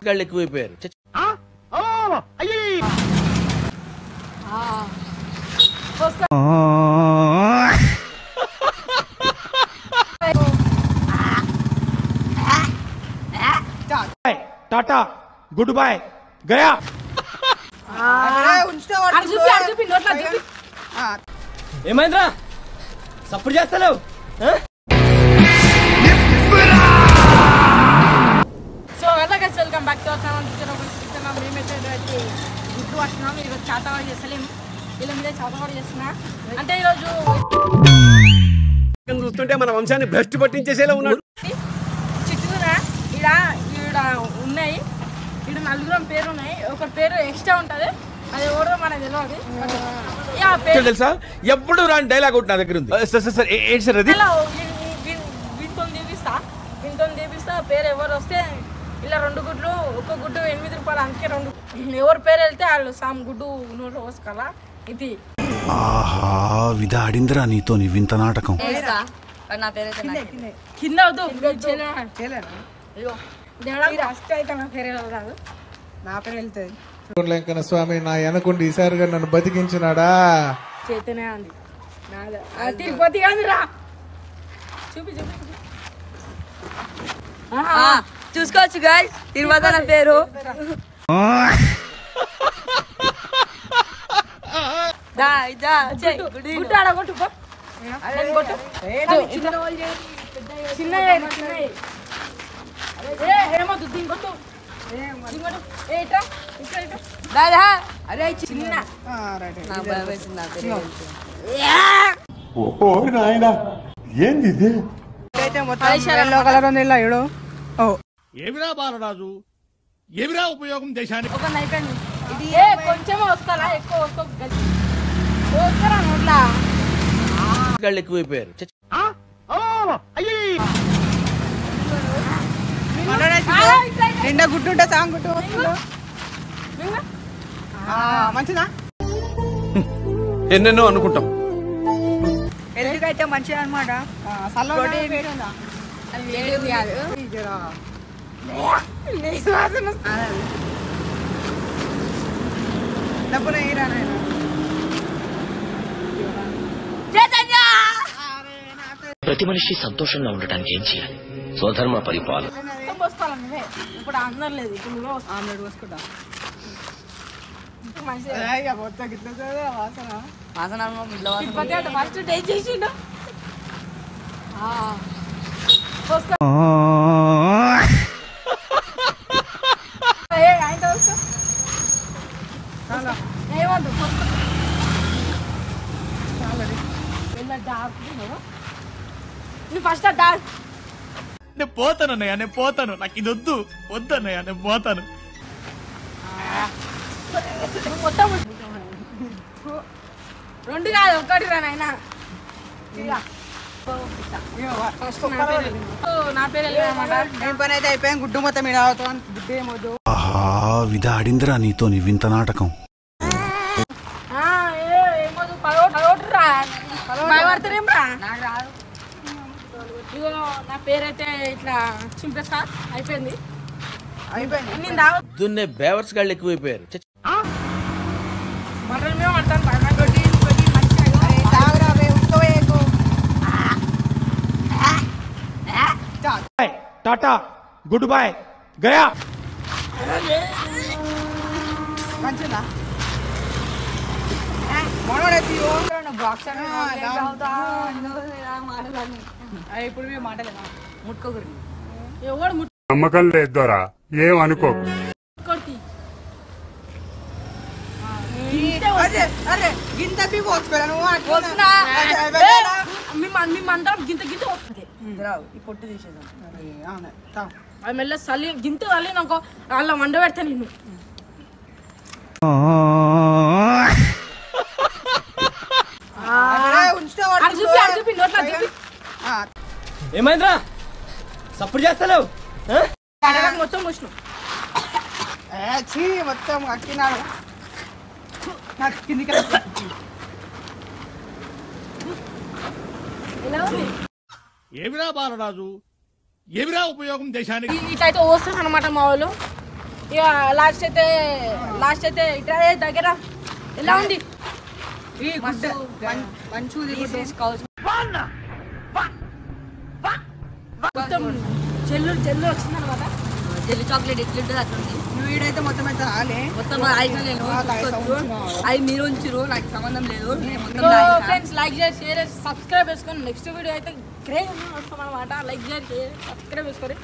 గాళ్ళు ఎక్కువైపోయారు. Tata good bye गया ఏమైందిరా సప్పుడు చేస్తలేవు? So welcome back to our channel. గుడ్డు పట్టుకున్నాం. ఈరోజు చాతవాడు చేస్తలేము, వీళ్ళ మీద చాతవాడు చేస్తున్నా. అంటే ఈరోజు చూస్తుంటే మన వంశాన్ని భ్రష్టు పట్టించేసేలా ఉన్నాడు. చిట్టుగా ఈడ ఈడ ఉన్నాయి, ఈడ నలుగురం పేరు ఉన్నాయి. ఒక పేరు ఎక్స్ట్రా ఉంటుంది, అది ఎవరో మనకు తెలియదు. తెలుసా ఎప్పుడు రాని డైలాగ్ ఒకటి నా దగ్గర ఉంది. సార్ ఏంటి సార్ అది? వీటితో తీపిస్తా పేరు ఎవరు వస్తే ఇలా 2 గుడ్లు, ఒక గుడ్డు 8 రూపాయలు. అందుకే 2 ఎవరి పేరు వెళ్తే వాళ్ళు సామ్ గుడ్డు నోట్లో పోసుకోవాలా. ఇది ఆహా విధాడిందిరా నీతో నీ వింత నాటకం. కింద నా పేరు వెళ్తుంది. వెంకన్న స్వామి నా వెనకుండి ఈసారిగా నన్ను బతికించినాడా? చేతనే అంది తిరుపతి కాదురా. చూపి చూసుకోవచ్చు గాయ్, తిరుపతి నా పేరు. ఏమిరా బాలరాజు, ఏమిరా ఉపయోగం దేశానికి? కొంచెం వస్తారా, ఎక్కువ వస్తారా నోట్లా గాళ్ళు ఎక్కువైపోయారు. నిండా గుడ్డుంటే సాంగ్ గుట్టు మంచిదా? ఎన్నెన్నో అనుకుంటాం. ఎందుకైతే మంచిది అనమాట. ప్రతి మనిషి సంతోషంగా ఉండటానికి ఏం చేయాలి? స్వధర్మ పరిపాలన. ఇప్పుడు అందరు లేదు, ఇప్పుడు ఆమ్లెట్ పోసుకుంటా. ఫస్ట్ టేస్ట్ చేసిండు. ఏమంటు ఫస్ట్ నేను పోతానన్నయ్య, నేను పోతాను. నాకు ఇది వద్దు, వద్దన్నయ్య, నేను పోతాను. మొత్తం 2 కాదు, 1 రా నాయనా. నా పేరు పని అయితే అయిపోయాం. గుడ్డు మొత్తం గుడ్డు ఏమొద్దు. ఆహా విధాడిందిరా నీతో నీ వింత నాటకం. ఇగో నా పేరైతే ఇట్లా చింపేస్తా. అయిపోయింది. దున్నే బేవర్స్ గాళ్ళు ఎక్కువైపోయారు. మటన్ మేము పడతాను. टाटा गुड बाय गया మంచిదా? ఇప్పుడు మేము మాటలేదా? ముట్టుకోకూడదు. ఎవడు నమ్మకం లేదు దొరా, ఏం అనుకో. గింత పోసుకోవాలి. మేమందరం గింత గింత వస్తుంది. ఈ పొట్టు తీసేద్దాం. అది మెల్ల చల్లి గింత చల్లి నాకు వాళ్ళ వండ పెడతా నిన్ను. చూపి నోట్లా చూపి. ఏమైందిరా సప్పుడు చేస్తలేవు? మొత్తం పోసిన మొత్తం అక్కినాడు. నాకు కిందికి ఏమిరా బాలరాజు, ఏమిరా ఉపయోగం దేశానికి? ఇట్లయితే వస్తారు అనమాట మా వాళ్ళు. ఇక లాస్ట్ అయితే ఇట్లా దగ్గర ఎలా ఉంది ఈ గుడ్డ మంచు మొత్తం జల్లు వచ్చింది అనమాట. జెల్లీ చాక్లెట్ ఎట్లుంటుంది అట్లుంది. నువ్వు వీడైతే మొత్తం అయితే రాలే, మొత్తం అయిపోలేను. అవి మీరు ఉంచిరు, నాకు సంబంధం లేదు. ఫ్రెండ్స్ లైక్ చేసి షేర్ సబ్స్క్రైబ్ చేసుకోండి. నెక్స్ట్ వీడియో అయితే గ్రేట్ వస్తాం అనమాట. లైక్ చేసి సబ్స్క్రైబ్ చేసుకోండి.